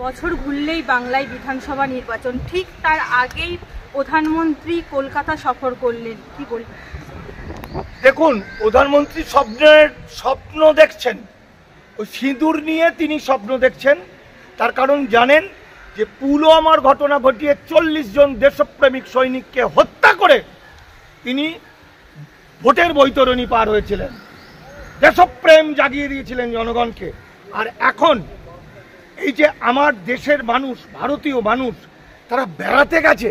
বছর ঘুরলেই বাংলায় বিধানসভা নির্বাচন, ঠিক তার আগেই প্রধানমন্ত্রী কলকাতা সফর করলেন, কি বলবেন? দেখুন, প্রধানমন্ত্রী স্বপ্ন দেখছেন, ওই সিঁদুর নিয়ে তিনি স্বপ্ন দেখছেন। তার কারণ জানেন যে পুলওয়ামার ঘটনা ঘটিয়ে 40 জন দেশপ্রেমিক সৈনিককে হত্যা করে তিনি ভোটের বৈতরণী পার হয়েছিলেন, দেশপ্রেম জাগিয়ে দিয়েছিলেন জনগণকে। আর এখন এই যে আমার দেশের মানুষ, ভারতীয় মানুষ, তারা বেড়াতে গেছে,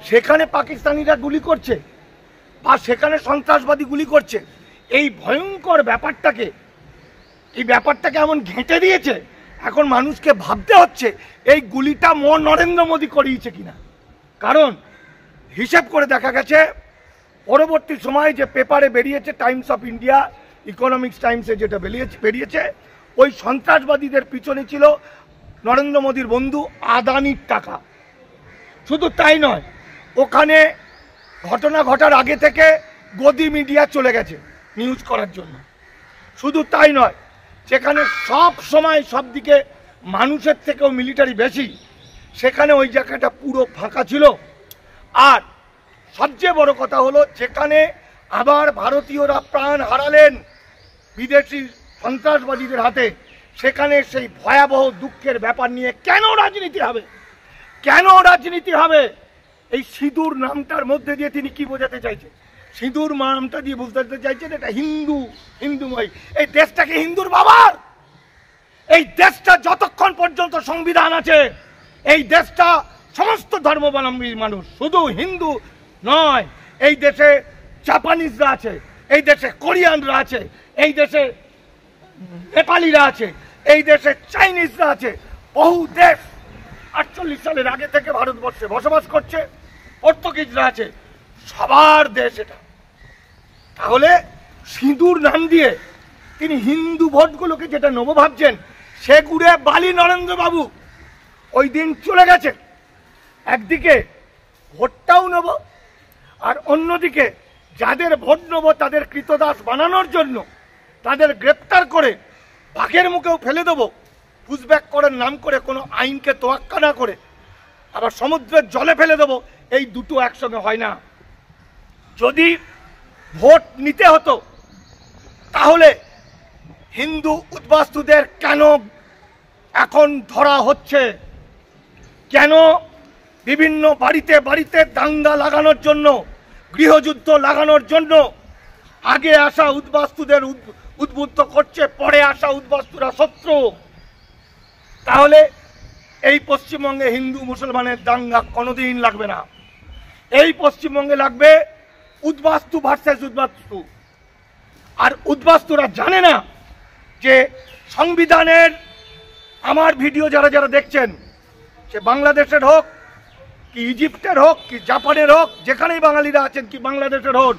সেখানে পাকিস্তানিরা গুলি করছে বা সেখানে সন্ত্রাসবাদী গুলি করছে, এই ভয়ঙ্কর ব্যাপারটাকে এমন ঘেঁটে দিয়েছে। এখন মানুষকে ভাবতে হচ্ছে এই গুলিটা নরেন্দ্র মোদী করিয়েছে কিনা। কারণ হিসেব করে দেখা গেছে পরবর্তী সময় যে পেপারে বেরিয়েছে, টাইমস অফ ইন্ডিয়া, ইকোনমিক্স টাইমসে যেটা বেরিয়েছে, ওই সন্ত্রাসবাদীদের পিছনে ছিল নরেন্দ্র মোদীর বন্ধু আদানির টাকা। শুধু তাই নয়, ওখানে ঘটনা ঘটার আগে থেকে গদি মিডিয়া চলে গেছে নিউজ করার জন্য। শুধু তাই নয়, যেখানে সব সময় সব দিকে মানুষের থেকেও মিলিটারি বেশি, সেখানে ওই জায়গাটা পুরো ফাঁকা ছিল। আর সবচেয়ে বড় কথা হলো, যেখানে আবার ভারতীয়রা প্রাণ হারালেন বিদেশি সন্ত্রাসবাদীদের হাতে, সেখানে সেই ভয়াবহ দুঃখের ব্যাপার নিয়ে কেন রাজনীতি হবে? এই সিঁদুর নামটার মধ্যে দিয়ে তিনি কি বোঝাতে চাইছেন? সিঁদুর নামটা দিয়ে বুঝতে চাইছেন এটা হিন্দুময়। এই দেশটাকে হিন্দুর বাবার, এই দেশটা যতক্ষণ পর্যন্ত সংবিধান আছে, এই দেশটা সমস্ত ধর্মাবলম্বী মানুষ, শুধু হিন্দু নয়, এই দেশে জাপানিজরা আছে, এই দেশে কোরিয়ানরা আছে, এই দেশে নেপালিরা আছে, এই দেশে চাইনিজরা আছে। বহু দেশ 48 সালের আগে থেকে ভারতবর্ষে বসবাস করছে, পর্তুগিজরা আছে, সবার দেশ এটা। তাহলে সিঁদুর নাম দিয়ে তিনি হিন্দু ভোটগুলোকে যেটা নেব ভাবছেন, সে ঘুরে বালি নরেন্দ্রবাবু ওই দিন চলে গেছে। একদিকে ভোটটাও নেব, আর অন্যদিকে যাদের ভোট নেব তাদের কৃতদাস বানানোর জন্য তাদের গ্রেপ্তার করে বাঘের মুখেও ফেলে দেবো, পুশব্যাক করার নাম করে, কোনো আইনকে তোয়াক্কা না করে, আবার সমুদ্রের জলে ফেলে দেবো। এই দুটো একসঙ্গে হয় না। যদি ভোট নিতে হতো তাহলে হিন্দু উদ্বাস্তুদের কেন এখন ধরা হচ্ছে, কেন বিভিন্ন বাড়িতে বাড়িতে দাঙ্গা লাগানোর জন্য, গৃহযুদ্ধ লাগানোর জন্য আগে আসা উদ্বাস্তুদের উদ্বুদ্ধ করছে, পরে আসা উদ্বাস্তুরা শত্রু। তাহলে এই পশ্চিমবঙ্গে হিন্দু মুসলমানের দাঙ্গা কোনোদিন লাগবে না। এই পশ্চিমবঙ্গে লাগবে উদ্বাস্তু ভার্সেস উদ্বাস্তু। আর উদ্বাস্তুরা জানে না যে সংবিধানের, আমার ভিডিও যারা যারা দেখছেন, সে বাংলাদেশের হোক কি ইজিপ্টের হোক কি জাপানের হোক, যেখানেই বাঙালিরা আছেন, কি বাংলাদেশের হোক,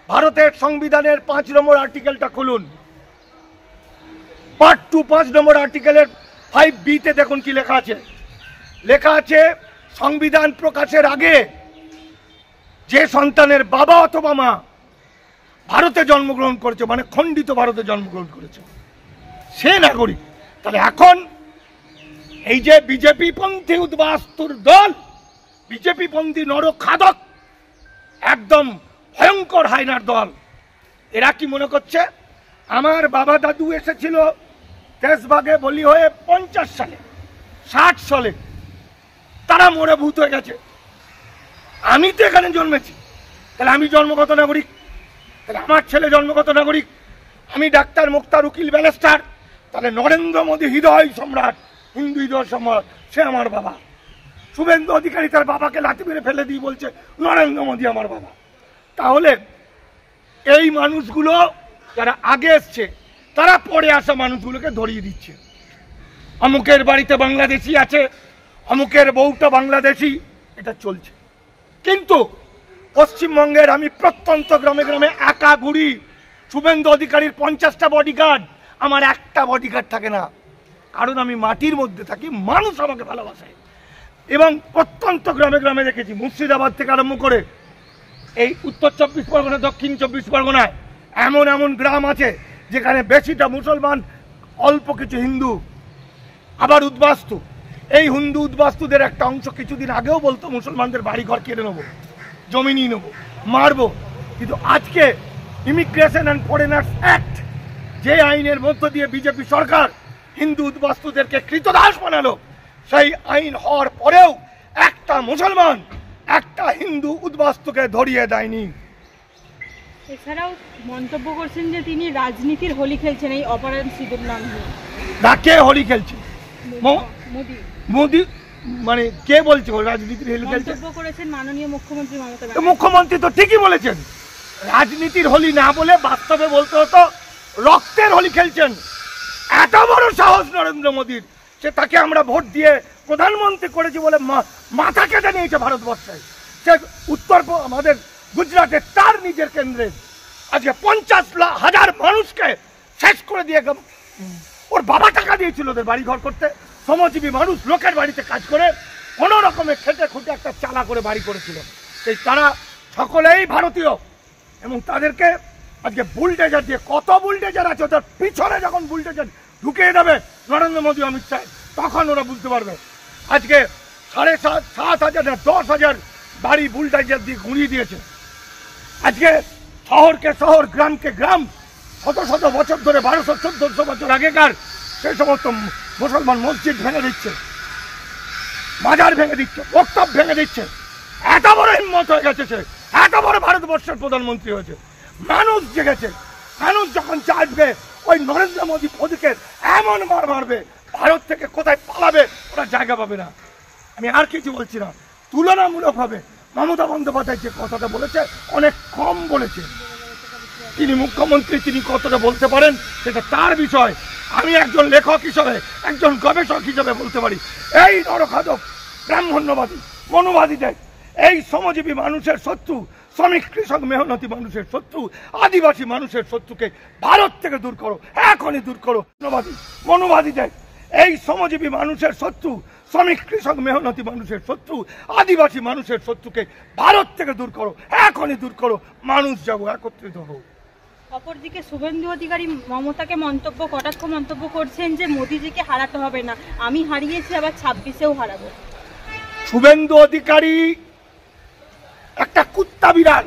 ভারতের সংবিধানের 5 নম্বর আর্টিকেলটা খুলুন, পার্ট 2 5 নম্বর আর্টিকেলের 5B-তে দেখুন কি লেখা আছে, সংবিধান প্রকাশের আগে যে সন্তানের বাবা অথবা মা ভারতে জন্মগ্রহণ করেছে, মানে খণ্ডিত ভারতে জন্মগ্রহণ করেছে, সে নাগরিক। তাহলে এখন এই যে বিজেপি পন্থী উদ্বাস্তুর দল, বিজেপি পন্থী নরখাদক, একদম ভয়ঙ্কর হায়নার দল, এরা কি মনে করছে আমার বাবা দাদু এসেছিল দেশভাগে বলি হয়ে 50 সালে 60 সালে, তারা মরে ভূত হয়ে গেছে, আমি তো এখানে জন্মেছি, তাহলে আমি জন্মগত নাগরিক, তাহলে আমার ছেলে জন্মগত নাগরিক, আমি ডাক্তার মুক্তার উকিল ব্যারিস্টার, তাহলে নরেন্দ্র মোদী হৃদয় সম্রাট, হিন্দু হৃদয় সম্রাট, সে আমার বাবা। শুভেন্দু অধিকারী তার বাবাকে লাঠি মেরে ফেলে দিয়ে বলছে নরেন্দ্র মোদী আমার বাবা। তাহলে এই মানুষগুলো যারা আগে এসছে, তারা পরে আসা মানুষগুলোকে ধরিয়ে দিচ্ছে, অমুকের বাড়িতে বাংলাদেশি আছে, অমুকের বউটা বাংলাদেশি, এটা চলছে। কিন্তু পশ্চিমবঙ্গের আমি প্রত্যন্ত গ্রামে গ্রামে একা ঘুরি, শুভেন্দু অধিকারীর 50টা বডিগার্ড, আমার একটা বডিগার্ড থাকে না, কারণ আমি মাটির মধ্যে থাকি, মানুষ আমাকে ভালোবাসে। এবং প্রত্যন্ত গ্রামে গ্রামে দেখেছি, মুর্শিদাবাদ থেকে আরম্ভ করে এই উত্তর 24 পরগনা, দক্ষিণ 24 পরগনায় এমন এমন গ্রাম আছে যেখানে বেশিটা মুসলমান, অল্প কিছু হিন্দু, আবার উদ্বাস্তু। এই হিন্দু উদ্বাস্তুদের একটা অংশ কিছুদিন আগেও বলতো মুসলমানদের বাড়ি ঘর কেড়ে নেবো, জমি নিয়ে নেবো, মারবো। কিন্তু আজকে ইমিগ্রেশন অ্যান্ড ফরেনার্স অ্যাক্ট, যে আইনের মধ্য দিয়ে বিজেপি সরকার হিন্দু উদ্বাস্তুদেরকে কৃতদাস বানালো, সেই আইন হওয়ার পরেও একটা মুসলমান একটা হিন্দু উদ্বাস্তুকে ধরিয়ে দেয়নি। এছাড়াও মন্তব্য করছেন যে তিনি রাজনীতির হোলি খেলছেন এই অপারেশন সিঁদুর নাম নিয়ে। না, কে হোলি খেলছে? মোদি। মোদি মানে কে বলছে রাজনীতির হোলি খেলছে? মন্তব্য করেছেন মাননীয় মুখ্যমন্ত্রী মমতা ব্যানার্জি। মুখ্যমন্ত্রী তো ঠিকই বলেছেন, রাজনীতির হোলি না বলে বাস্তবে বলতে হতো রক্তের হোলি খেলছেন। এত বড় সাহস নরেন্দ্র মোদীর, সে তাকে আমরা ভোট দিয়ে প্রধানমন্ত্রী করেছি বলে মাথা কেটে নিয়েছে ভারতবর্ষে। সে আমাদের গুজরাটের তার নিজের কেন্দ্রে আজকে 50,000 মানুষকে শেষ করে দিয়ে ওর বাবা টাকা দিয়েছিল ওদের বাড়ি ঘর করতে। শ্রমজীবী মানুষ লোকের বাড়িতে কাজ করে কোনো রকমের খেটে খুঁটে একটা চালা করে বাড়ি করেছিল। সেই তারা সকলেই ভারতীয় এবং তাদেরকে আজকে বুলডেজার দিয়ে, কত বুলডেজার আছে ওদের পিছনে, যখন বুলডেজার ঢুকিয়ে দেবে নরেন্দ্র মোদী অমিত শাহ, তখন ওরা বুঝতে পারবে। আজকে 7,500 না 10,000 বাড়ি বুলডেজার দিয়ে ঘুরিয়ে দিয়েছে। আজকে শহরকে শহর, গ্রামকে গ্রাম, শত শত বছর ধরে 1200-1400 বছর আগেকার সেই সমস্ত মুসলমান মসজিদ ভেঙে দিচ্ছে, মাজার ভেঙে দিচ্ছে, বক্তব্য ভেঙে দিচ্ছে। এত বড় হিম্মত হয়ে গেছে সে, এত বড় ভারতবর্ষের প্রধানমন্ত্রী হয়েছে। মানুষ জেগেছে, মানুষ যখন চাইবে ওই নরেন্দ্র মোদীকে এমন মার মারবে, ভারত থেকে কোথায় পালাবে ওরা জায়গা পাবে না। আমি আর কিছু বলছি না। তুলনামূলকভাবে মমতা বন্দ্যোপাধ্যায় যে কথাটা বলেছে অনেক কম বলেছে। তিনি মুখ্যমন্ত্রী, তিনি কতটা বলতে পারেন সেটা তার বিষয়। আমি একজন লেখক হিসাবে, একজন গবেষক হিসাবে বলতে পারি, এই নরখাদক ব্রাহ্মণ্যবাদী মনোবাদীদের, এই শ্রমজীবী মানুষের শত্রু, শ্রমিক কৃষক মেহনতি মানুষের শত্রু, আদিবাসী মানুষের শত্রুকে ভারত থেকে দূর করো, এখনই দূর করো। মনোবাদীদের, এই শ্রমজীবী মানুষের শত্রু, শ্রমিক কৃষক মেহনতি মানুষের শত্রু, আদিবাসী মানুষের শত্রুকে ভারত থেকে দূর করো, এখনই দূর করো। মানুষ যাবো, একত্রিত হোক। অপরদিকে শুভেন্দু অধিকারী মমতাকে কটাক্ষ মন্তব্য করছেন যে মোদিজিকে হারাতে হবে না, আমি হারিয়েছি, আবার 26-এও হারাবো। শুভেন্দু অধিকারী একটা কুত্তা বিড়াল,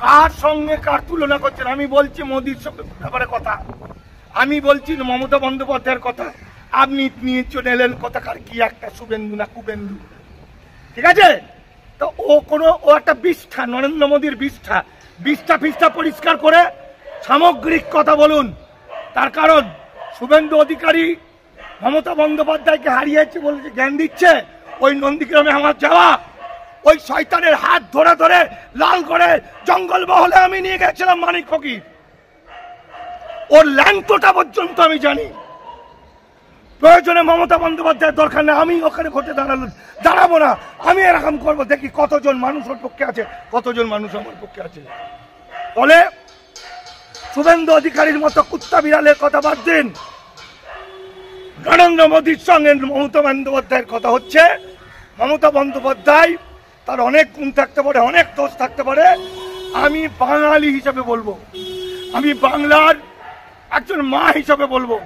কার সঙ্গে কার তুলনা করছেন? আমি বলছি মোদির ব্যাপারে কথা, আমি বলছি মমতা বন্দ্যোপাধ্যায়ের কথা, আপনি নিয়ে চলে এলেন কথাকার কি একটা শুভেন্দু না কুবেন্দু, ঠিক আছে? তো ও একটা বিষ্ঠা, নরেন্দ্র মোদীর বিষ্ঠা ফিষ্ঠা পরিষ্কার করে সামগ্রিক কথা বলুন। তার কারণ শুভেন্দু অধিকারী মমতা বন্দ্যোপাধ্যায়কে হারিয়েছে বলে জ্ঞান দিচ্ছে। ওই নন্দীগ্রামে আমার যাওয়া, ওই শয়তানের হাত ধরে ধরে লাল করে জঙ্গল মহলে আমি নিয়ে গেছিলাম মানিক ফকির, ওর ল্যাংটোটা পর্যন্ত আমি জানি। প্রয়োজনে মমতা বন্দ্যোপাধ্যায়ের দরকার নেই, আমি ওখানে ভোটে দাঁড়াবো না, আমি এরকম করবো, দেখি কতজন মানুষ ওর পক্ষে আছে, কতজন মানুষ আমার পক্ষে আছে। ফলে শুভেন্দু অধিকারীর মতো কুত্তা বিড়ালের কথা বাদ দিন। নরেন্দ্র মোদীর সঙ্গে মমতা বন্দ্যোপাধ্যায়ের কথা হচ্ছে, মমতা বন্দ্যোপাধ্যায় তার অনেক গুণ থাকতে পারে, অনেক দোষ থাকতে পারে। আমি বাঙালি হিসাবে বলবো, আমি বাংলার একজন মা হিসাবে বলবো,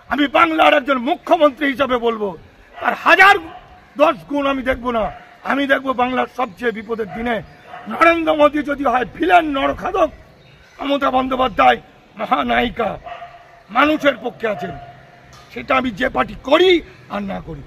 আমি বাংলার একজন মুখ্যমন্ত্রী হিসাবে বলবো, তার 1010 গুণ আমি দেখবো না। আমি দেখবো বাংলার সবচেয়ে বিপদের দিনে নরেন্দ্র মোদী যদি হয় ভিলেন নরখাদক, মমতা বন্দ্যোপাধ্যায় মহানায়িকা, মানুষের পক্ষে আছেন। সেটা আমি যে পার্টি করি আর না করি।